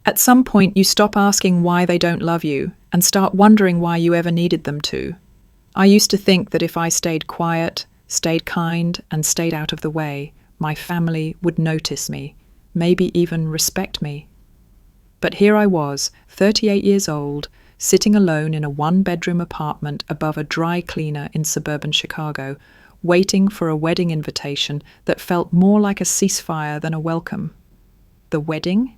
At some point, you stop asking why they don't love you and start wondering why you ever needed them to. I used to think that if I stayed quiet, stayed kind, and stayed out of the way, my family would notice me, maybe even respect me. But here I was, 38 years old, sitting alone in a one-bedroom apartment above a dry cleaner in suburban Chicago, waiting for a wedding invitation that felt more like a ceasefire than a welcome. The wedding?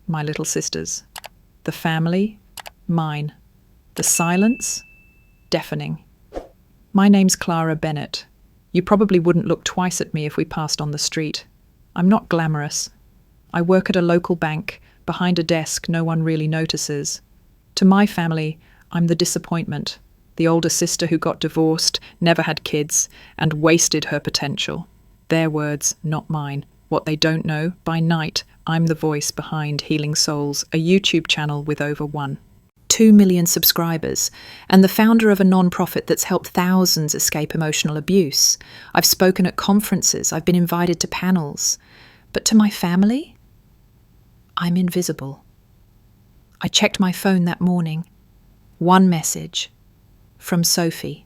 My little sister's. The family? Mine. The silence? Deafening. My name's Clara Bennett. You probably wouldn't look twice at me if we passed on the street. I'm not glamorous. I work at a local bank, behind a desk no one really notices. To my family, I'm the disappointment, the older sister who got divorced, never had kids, and wasted her potential. Their words, not mine. What they don't know, by night, I'm the voice behind Healing Souls, a YouTube channel with over 2 million subscribers, and the founder of a non-profit that's helped thousands escape emotional abuse. I've spoken at conferences, I've been invited to panels. But to my family, I'm invisible. I checked my phone that morning. One message. From Sophie.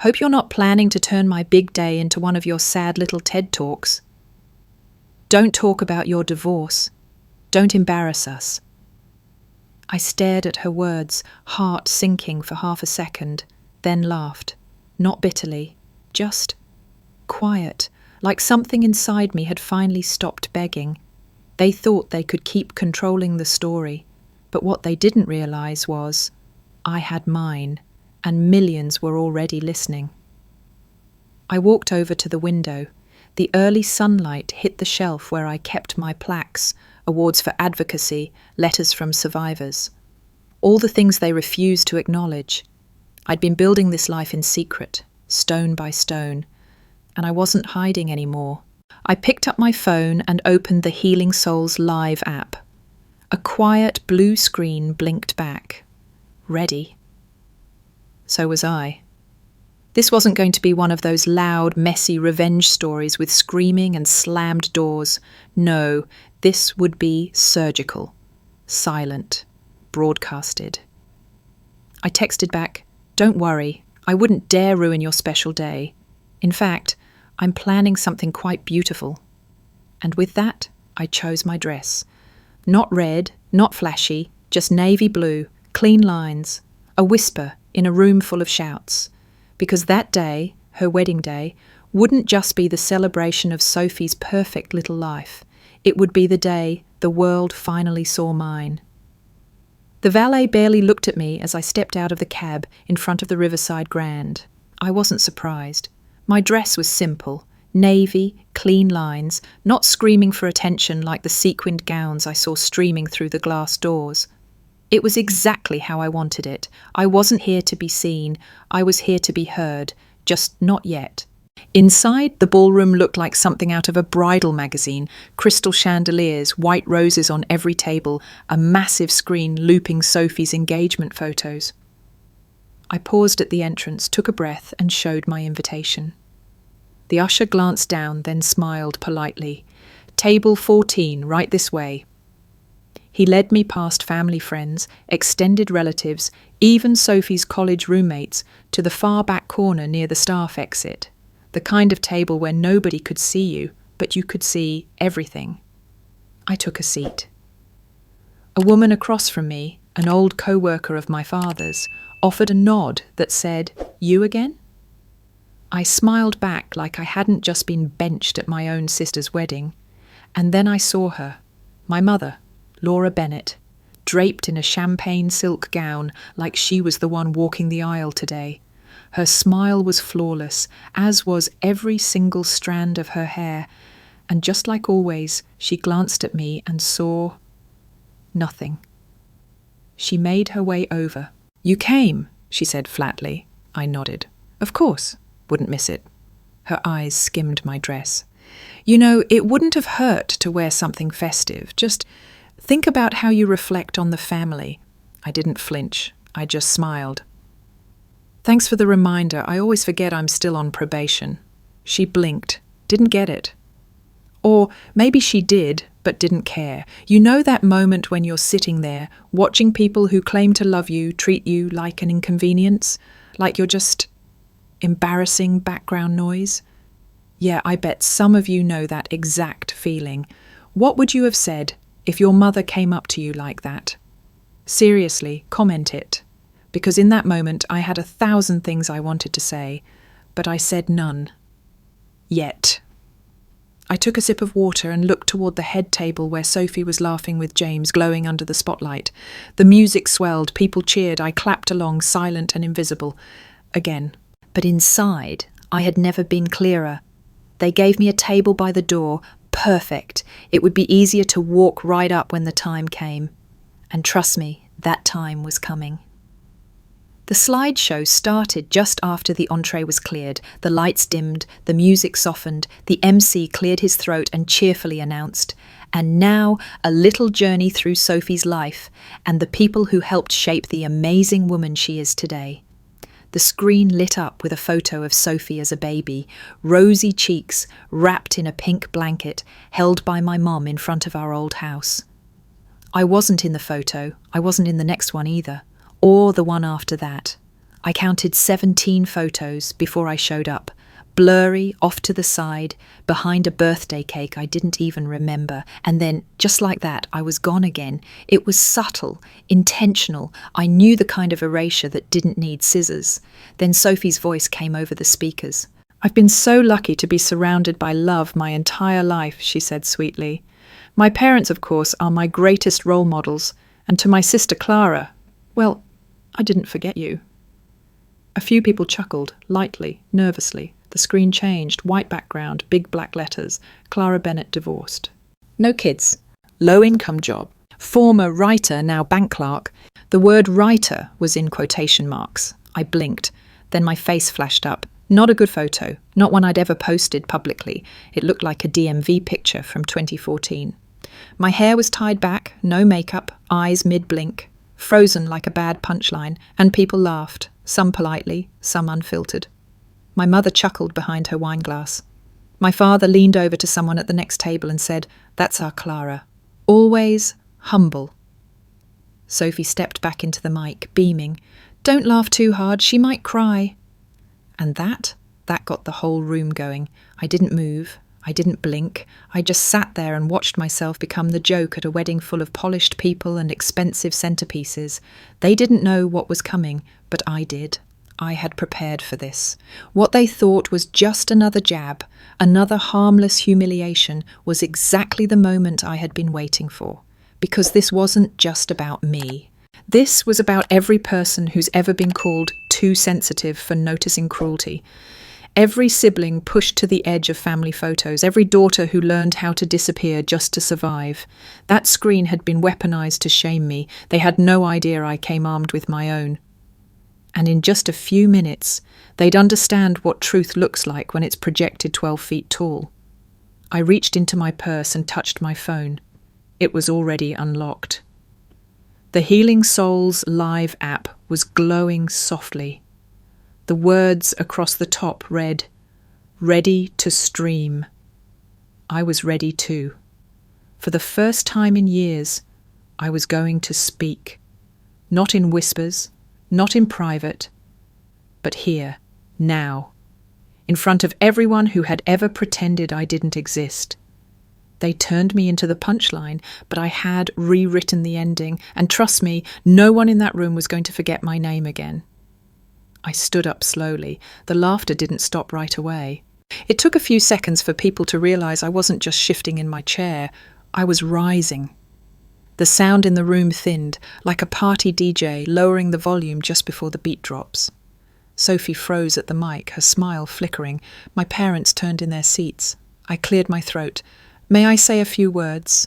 Hope you're not planning to turn my big day into one of your sad little TED Talks. Don't talk about your divorce. Don't embarrass us. I stared at her words, heart sinking for half a second, then laughed. Not bitterly, just quiet, like something inside me had finally stopped begging. They thought they could keep controlling the story, but what they didn't realize was I had mine, and millions were already listening. I walked over to the window. The early sunlight hit the shelf where I kept my plaques, awards for advocacy, letters from survivors. All the things they refused to acknowledge. I'd been building this life in secret, stone by stone, and I wasn't hiding anymore. I picked up my phone and opened the Healing Souls Live app. A quiet blue screen blinked back. Ready. So was I. This wasn't going to be one of those loud, messy revenge stories with screaming and slammed doors. No, this would be surgical, silent, broadcasted. I texted back, "Don't worry, I wouldn't dare ruin your special day. In fact, I'm planning something quite beautiful." And with that, I chose my dress. Not red, not flashy, just navy blue, clean lines, a whisper in a room full of shouts. Because that day, her wedding day, wouldn't just be the celebration of Sophie's perfect little life. It would be the day the world finally saw mine. The valet barely looked at me as I stepped out of the cab in front of the Riverside Grand. I wasn't surprised. My dress was simple, navy, clean lines, not screaming for attention like the sequined gowns I saw streaming through the glass doors. It was exactly how I wanted it. I wasn't here to be seen. I was here to be heard, just not yet. Inside, the ballroom looked like something out of a bridal magazine. Crystal chandeliers, white roses on every table, a massive screen looping Sophie's engagement photos. I paused at the entrance, took a breath, and showed my invitation. The usher glanced down, then smiled politely. "Table 14, right this way." He led me past family friends, extended relatives, even Sophie's college roommates, to the far back corner near the staff exit, the kind of table where nobody could see you, but you could see everything. I took a seat. A woman across from me, an old co-worker of my father's, offered a nod that said, "You again?" I smiled back like I hadn't just been benched at my own sister's wedding, and then I saw her, my mother, Clara Bennett, draped in a champagne silk gown like she was the one walking the aisle today. Her smile was flawless, as was every single strand of her hair, and just like always, she glanced at me and saw nothing. She made her way over. "You came," she said flatly. I nodded. "Of course, wouldn't miss it." Her eyes skimmed my dress. "You know, it wouldn't have hurt to wear something festive. Just think about how you reflect on the family." I didn't flinch. I just smiled. "Thanks for the reminder. I always forget I'm still on probation." She blinked. Didn't get it. Or maybe she did, but didn't care. You know that moment when you're sitting there, watching people who claim to love you treat you like an inconvenience? Like you're just embarrassing background noise? Yeah, I bet some of you know that exact feeling. What would you have said if your mother came up to you like that? Seriously, comment it. Because in that moment, I had 1,000 things I wanted to say, but I said none. Yet. I took a sip of water and looked toward the head table where Sophie was laughing with James, glowing under the spotlight. The music swelled, people cheered, I clapped along, silent and invisible. Again. But inside, I had never been clearer. They gave me a table by the door, perfect. It would be easier to walk right up when the time came. And trust me, that time was coming. The slideshow started just after the entree was cleared. The lights dimmed, the music softened, the MC cleared his throat and cheerfully announced, "And now a little journey through Sophie's life and the people who helped shape the amazing woman she is today." The screen lit up with a photo of Sophie as a baby, rosy cheeks, wrapped in a pink blanket, held by my mom in front of our old house. I wasn't in the photo. I wasn't in the next one either. Or the one after that. I counted 17 photos before I showed up, blurry, off to the side, behind a birthday cake I didn't even remember. And then, just like that, I was gone again. It was subtle, intentional. I knew the kind of erasure that didn't need scissors. Then Sophie's voice came over the speakers. "I've been so lucky to be surrounded by love my entire life," she said sweetly. "My parents, of course, are my greatest role models. And to my sister Clara, well, I didn't forget you." A few people chuckled, lightly, nervously. The screen changed, white background, big black letters. Clara Bennett divorced. No kids. Low-income job. Former writer, now bank clerk. The word writer was in quotation marks. I blinked. Then my face flashed up. Not a good photo. Not one I'd ever posted publicly. It looked like a DMV picture from 2014. My hair was tied back, no makeup, eyes mid-blink. Frozen like a bad punchline, and people laughed, some politely, some unfiltered. My mother chuckled behind her wineglass. My father leaned over to someone at the next table and said, "That's our Clara. Always humble." Sophie stepped back into the mic, beaming. "Don't laugh too hard, she might cry." And that got the whole room going. I didn't move. I didn't blink. I just sat there and watched myself become the joke at a wedding full of polished people and expensive centerpieces. They didn't know what was coming, but I did. I had prepared for this. What they thought was just another jab, another harmless humiliation, was exactly the moment I had been waiting for. Because this wasn't just about me. This was about every person who's ever been called too sensitive for noticing cruelty. Every sibling pushed to the edge of family photos, every daughter who learned how to disappear just to survive. That screen had been weaponized to shame me. They had no idea I came armed with my own. And in just a few minutes, they'd understand what truth looks like when it's projected 12 feet tall. I reached into my purse and touched my phone. It was already unlocked. The Healing Souls Live app was glowing softly. The words across the top read, "Ready to stream." I was ready too. For the first time in years, I was going to speak. Not in whispers, not in private, but here, now, in front of everyone who had ever pretended I didn't exist. They turned me into the punchline, but I had rewritten the ending, and trust me, no one in that room was going to forget my name again. I stood up slowly. The laughter didn't stop right away. It took a few seconds for people to realize I wasn't just shifting in my chair, I was rising. The sound in the room thinned, like a party DJ lowering the volume just before the beat drops. Sophie froze at the mic, her smile flickering. My parents turned in their seats. I cleared my throat. "May I say a few words?"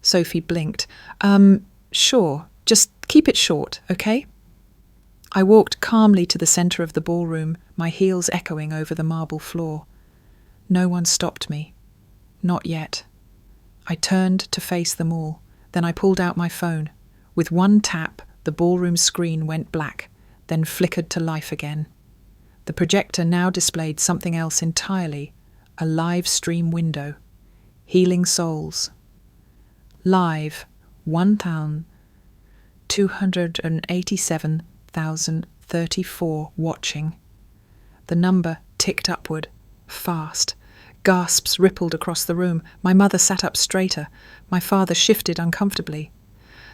Sophie blinked. Sure. Just keep it short, okay?" I walked calmly to the center of the ballroom, my heels echoing over the marble floor. No one stopped me. Not yet. I turned to face them all. Then I pulled out my phone. With one tap, the ballroom screen went black, then flickered to life again. The projector now displayed something else entirely, a live stream window. Healing Souls. Live, 1,287,034 watching. The number ticked upward, fast. Gasps rippled across the room. My mother sat up straighter. My father shifted uncomfortably.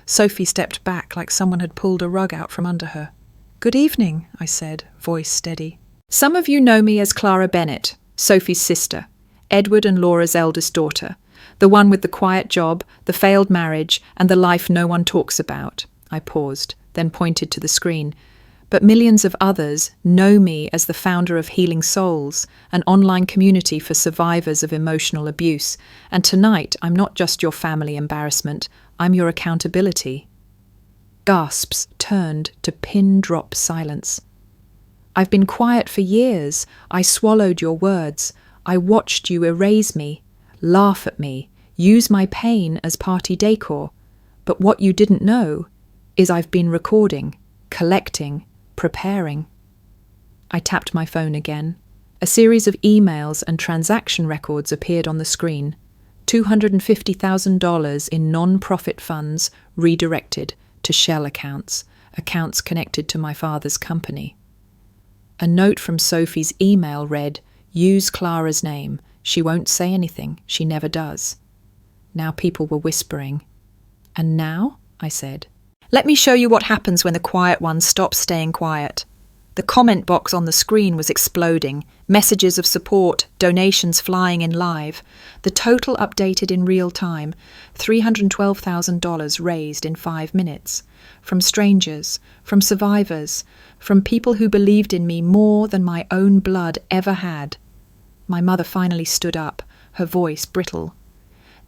Sophie stepped back like someone had pulled a rug out from under her. "Good evening," I said, voice steady. "Some of you know me as Clara Bennett, Sophie's sister, Edward and Laura's eldest daughter, the one with the quiet job, the failed marriage, and the life no one talks about." I paused, then pointed to the screen. "But millions of others know me as the founder of Healing Souls, an online community for survivors of emotional abuse. And tonight, I'm not just your family embarrassment, I'm your accountability." Gasps turned to pin-drop silence. "I've been quiet for years. I swallowed your words. I watched you erase me, laugh at me, use my pain as party decor. But what you didn't know is I've been recording, collecting, preparing." I tapped my phone again. A series of emails and transaction records appeared on the screen. $250,000 in non-profit funds redirected to shell accounts, accounts connected to my father's company. A note from Sophie's email read, "Use Clara's name. She won't say anything. She never does." Now people were whispering. "And now?" I said. "Let me show you what happens when the quiet ones stop staying quiet." The comment box on the screen was exploding, messages of support, donations flying in live. The total updated in real time, $312,000 raised in 5 minutes. From strangers, from survivors, from people who believed in me more than my own blood ever had. My mother finally stood up, her voice brittle.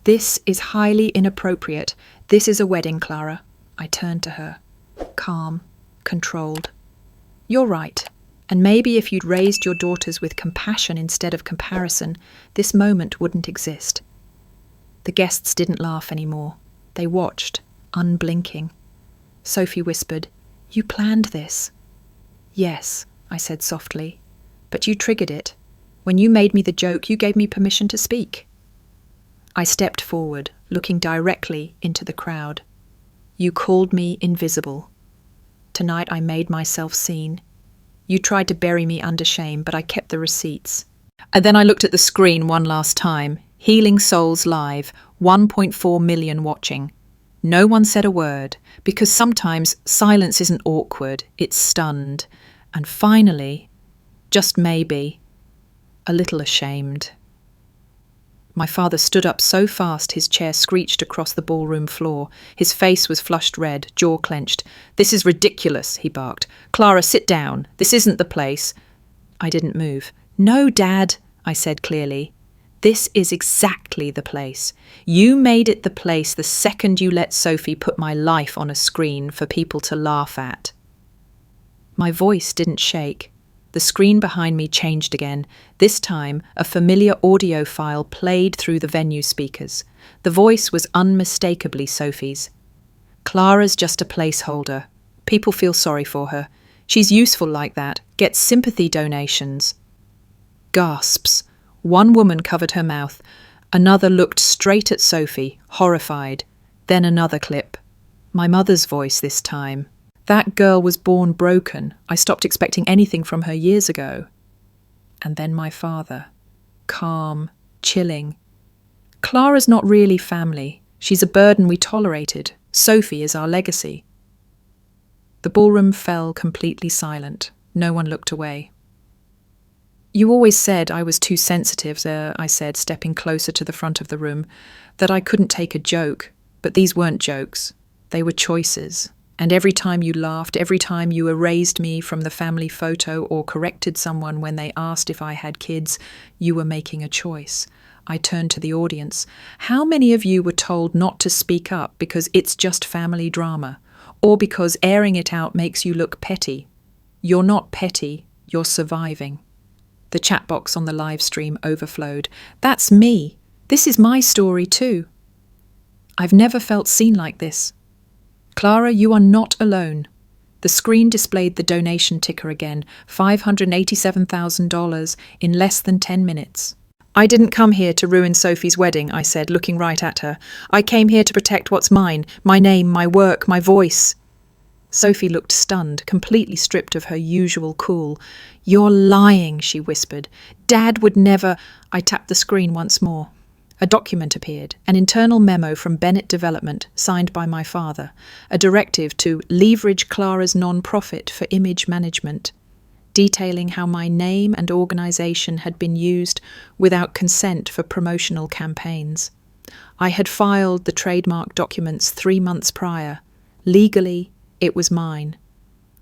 "This is highly inappropriate. This is a wedding, Clara." I turned to her, calm, controlled. "You're right. And maybe if you'd raised your daughters with compassion instead of comparison, this moment wouldn't exist." The guests didn't laugh anymore. They watched, unblinking. Sophie whispered, "You planned this." "Yes," I said softly. "But you triggered it. When you made me the joke, you gave me permission to speak." I stepped forward, looking directly into the crowd. "You called me invisible. Tonight I made myself seen. You tried to bury me under shame, but I kept the receipts." And then I looked at the screen one last time. Healing Souls Live, 1.4 million watching. No one said a word, because sometimes silence isn't awkward, it's stunned. And finally, just maybe, a little ashamed. My father stood up so fast his chair screeched across the ballroom floor. His face was flushed red, jaw clenched. "This is ridiculous," he barked. "Clara, sit down. This isn't the place." I didn't move. "No, Dad," I said clearly. "This is exactly the place. You made it the place the second you let Sophie put my life on a screen for people to laugh at." My voice didn't shake. The screen behind me changed again. This time, a familiar audio file played through the venue speakers. The voice was unmistakably Sophie's. "Clara's just a placeholder. People feel sorry for her. She's useful like that. Gets sympathy donations." Gasps. One woman covered her mouth. Another looked straight at Sophie, horrified. Then another clip. My mother's voice this time. "That girl was born broken. I stopped expecting anything from her years ago." And then my father. Calm, chilling. "Clara's not really family. She's a burden we tolerated. Sophie is our legacy." The ballroom fell completely silent. No one looked away. "You always said I was too sensitive," I said, stepping closer to the front of the room, "that I couldn't take a joke. But these weren't jokes. They were choices. And every time you laughed, every time you erased me from the family photo or corrected someone when they asked if I had kids, you were making a choice." I turned to the audience. "How many of you were told not to speak up because it's just family drama, or because airing it out makes you look petty? You're not petty, you're surviving." The chat box on the live stream overflowed. "That's me. This is my story too. I've never felt seen like this. Clara, you are not alone." The screen displayed the donation ticker again, $587,000 in less than 10 minutes. I didn't come here to ruin Sophie's wedding, I said, looking right at her. I came here to protect what's mine, my name, my work, my voice. Sophie looked stunned, completely stripped of her usual cool. You're lying, she whispered. Dad would never... I tapped the screen once more. A document appeared, an internal memo from Bennett Development, signed by my father, a directive to leverage Clara's non-profit for image management, detailing how my name and organisation had been used without consent for promotional campaigns. I had filed the trademark documents 3 months prior. Legally, it was mine.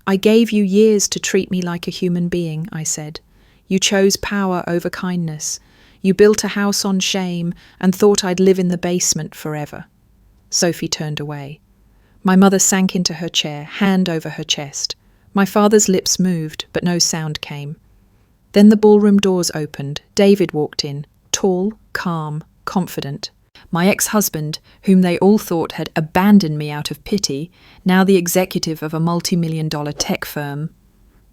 I gave you years to treat me like a human being, I said. You chose power over kindness. You built a house on shame and thought I'd live in the basement forever. Sophie turned away. My mother sank into her chair, hand over her chest. My father's lips moved, but no sound came. Then the ballroom doors opened. David walked in, tall, calm, confident. My ex-husband, whom they all thought had abandoned me out of pity, now the executive of a multi-million-dollar tech firm.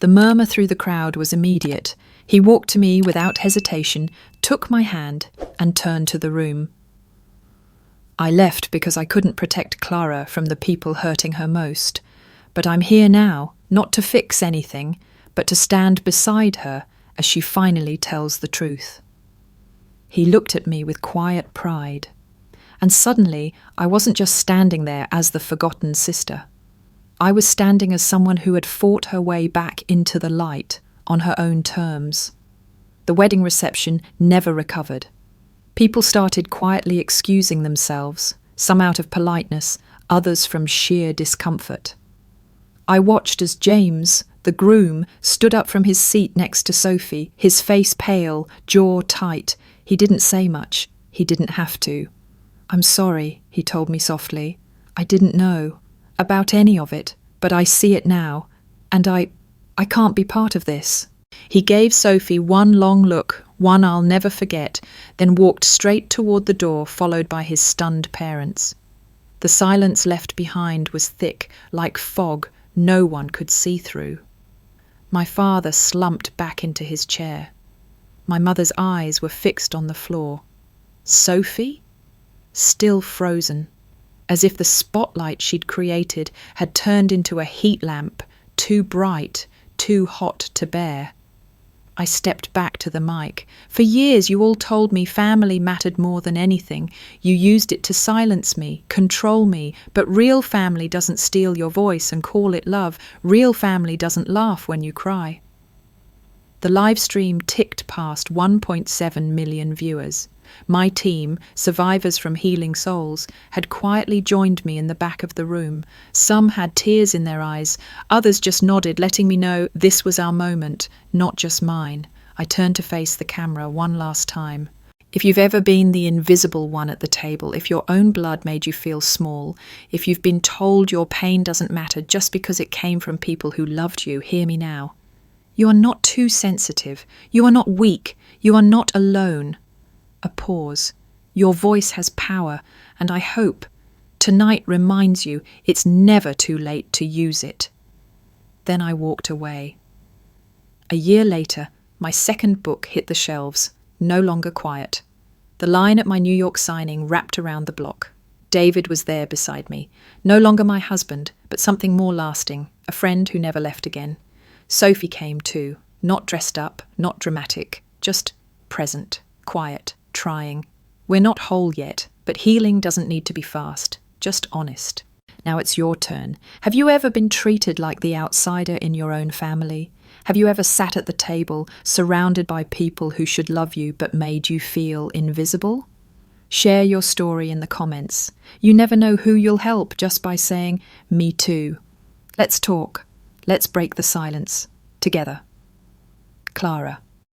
The murmur through the crowd was immediate. He walked to me without hesitation, took my hand, and turned to the room. I left because I couldn't protect Clara from the people hurting her most. But I'm here now, not to fix anything, but to stand beside her as she finally tells the truth. He looked at me with quiet pride. And suddenly, I wasn't just standing there as the forgotten sister. I was standing as someone who had fought her way back into the light on her own terms. The wedding reception never recovered. People started quietly excusing themselves, some out of politeness, others from sheer discomfort. I watched as James, the groom, stood up from his seat next to Sophie, his face pale, jaw tight. He didn't say much. He didn't have to. I'm sorry, he told me softly. I didn't know about any of it, but I see it now, and I can't be part of this. He gave Sophie one long look, one I'll never forget, then walked straight toward the door, followed by his stunned parents. The silence left behind was thick, like fog no one could see through. My father slumped back into his chair. My mother's eyes were fixed on the floor. Sophie? Still frozen, as if the spotlight she'd created had turned into a heat lamp, too bright, too hot to bear. I stepped back to the mic. For years you all told me family mattered more than anything. You used it to silence me, control me, but real family doesn't steal your voice and call it love. Real family doesn't laugh when you cry. The live stream ticked past 1.7 million viewers. My team, survivors from Healing Souls, had quietly joined me in the back of the room. Some had tears in their eyes, others just nodded, letting me know this was our moment, not just mine. I turned to face the camera one last time. If you've ever been the invisible one at the table, if your own blood made you feel small, if you've been told your pain doesn't matter just because it came from people who loved you, hear me now. You are not too sensitive. You are not weak. You are not alone. A pause. Your voice has power, and I hope tonight reminds you it's never too late to use it. Then I walked away. A year later, my second book hit the shelves, no longer quiet. The line at my New York signing wrapped around the block. David was there beside me, no longer my husband, but something more lasting, a friend who never left again. Sophie came too, not dressed up, not dramatic, just present, quiet, trying. We're not whole yet, but healing doesn't need to be fast, just honest. Now it's your turn. Have you ever been treated like the outsider in your own family? Have you ever sat at the table, surrounded by people who should love you but made you feel invisible? Share your story in the comments. You never know who you'll help just by saying, "Me too." Let's talk. Let's break the silence. Together. Clara.